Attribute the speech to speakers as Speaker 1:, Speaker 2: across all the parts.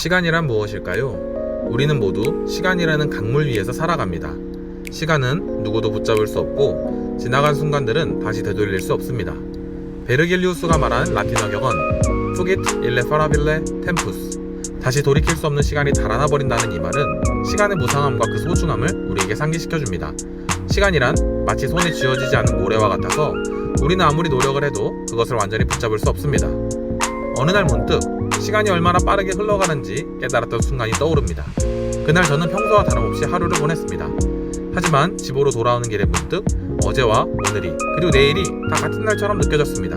Speaker 1: 시간이란 무엇일까요? 우리는 모두 시간이라는 강물 위에서 살아갑니다. 시간은 누구도 붙잡을 수 없고 지나간 순간들은 다시 되돌릴 수 없습니다. 베르길리우스가 말하는 라틴어 격언 Fugit irreparabile tempus, 다시 돌이킬 수 없는 시간이 달아나 버린다는 이 말은 시간의 무상함과 그 소중함을 우리에게 상기시켜줍니다. 시간이란 마치 손에 쥐어지지 않은 모래와 같아서 우리는 아무리 노력을 해도 그것을 완전히 붙잡을 수 없습니다. 어느 날 문득 시간이 얼마나 빠르게 흘러가는지 깨달았던 순간이 떠오릅니다. 그날 저는 평소와 다름없이 하루를 보냈습니다. 하지만 집으로 돌아오는 길에 문득 어제와 오늘이 그리고 내일이 다 같은 날처럼 느껴졌습니다.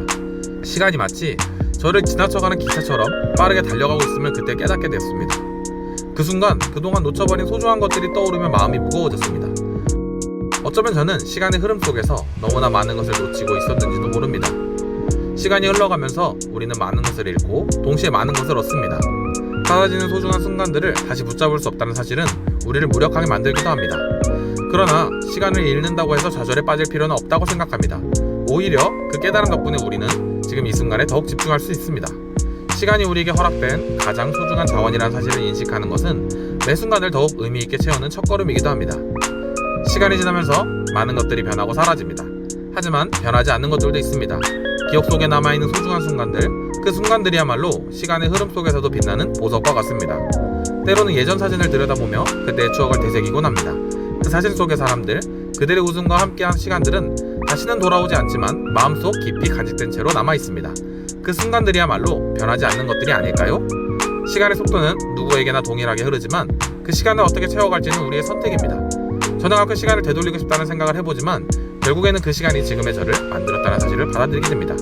Speaker 1: 시간이 마치 저를 지나쳐가는 기차처럼 빠르게 달려가고 있음을 그때 깨닫게 되었습니다. 그 순간 그동안 놓쳐버린 소중한 것들이 떠오르며 마음이 무거워졌습니다. 어쩌면 저는 시간의 흐름 속에서 너무나 많은 것을 놓치고 있었는지도 모릅니다. 시간이 흘러가면서 우리는 많은 것을 잃고 동시에 많은 것을 얻습니다. 사라지는 소중한 순간들을 다시 붙잡을 수 없다는 사실은 우리를 무력하게 만들기도 합니다. 그러나 시간을 잃는다고 해서 좌절에 빠질 필요는 없다고 생각합니다. 오히려 그 깨달음 덕분에 우리는 지금 이 순간에 더욱 집중할 수 있습니다. 시간이 우리에게 허락된 가장 소중한 자원이라는 사실을 인식하는 것은 매 순간을 더욱 의미 있게 채우는 첫걸음이기도 합니다. 시간이 지나면서 많은 것들이 변하고 사라집니다. 하지만 변하지 않는 것들도 있습니다. 기억 속에 남아있는 소중한 순간들, 그 순간들이야말로 시간의 흐름 속에서도 빛나는 보석과 같습니다. 때로는 예전 사진을 들여다보며 그때의 추억을 되새기곤 합니다. 그 사진 속의 사람들, 그들의 웃음과 함께한 시간들은 다시는 돌아오지 않지만 마음속 깊이 간직된 채로 남아있습니다. 그 순간들이야말로 변하지 않는 것들이 아닐까요? 시간의 속도는 누구에게나 동일하게 흐르지만 그 시간을 어떻게 채워갈지는 우리의 선택입니다. 저는 가끔 시간을 되돌리고 싶다는 생각을 해보지만 결국에는 그 시간이 지금의 저를 만들었다는 사실을 받아들이게 됩니다.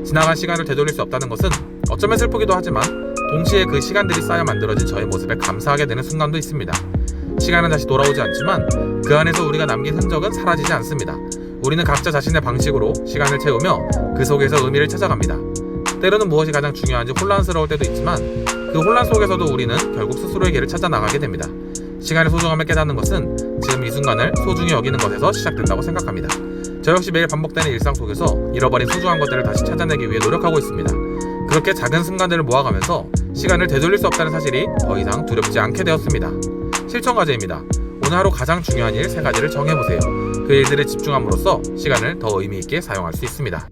Speaker 1: 지나간 시간을 되돌릴 수 없다는 것은 어쩌면 슬프기도 하지만 동시에 그 시간들이 쌓여 만들어진 저의 모습에 감사하게 되는 순간도 있습니다. 시간은 다시 돌아오지 않지만 그 안에서 우리가 남긴 흔적은 사라지지 않습니다. 우리는 각자 자신의 방식으로 시간을 채우며 그 속에서 의미를 찾아갑니다. 때로는 무엇이 가장 중요한지 혼란스러울 때도 있지만 그 혼란 속에서도 우리는 결국 스스로의 길을 찾아 나가게 됩니다. 시간의 소중함을 깨닫는 것은 지금 이 순간을 소중히 여기는 것에서 시작된다고 생각합니다. 저 역시 매일 반복되는 일상 속에서 잃어버린 소중한 것들을 다시 찾아내기 위해 노력하고 있습니다. 그렇게 작은 순간들을 모아가면서 시간을 되돌릴 수 없다는 사실이 더 이상 두렵지 않게 되었습니다. 실천 과제입니다. 오늘 하루 가장 중요한 일 3가지를 정해보세요. 그 일들에 집중함으로써 시간을 더 의미 있게 사용할 수 있습니다.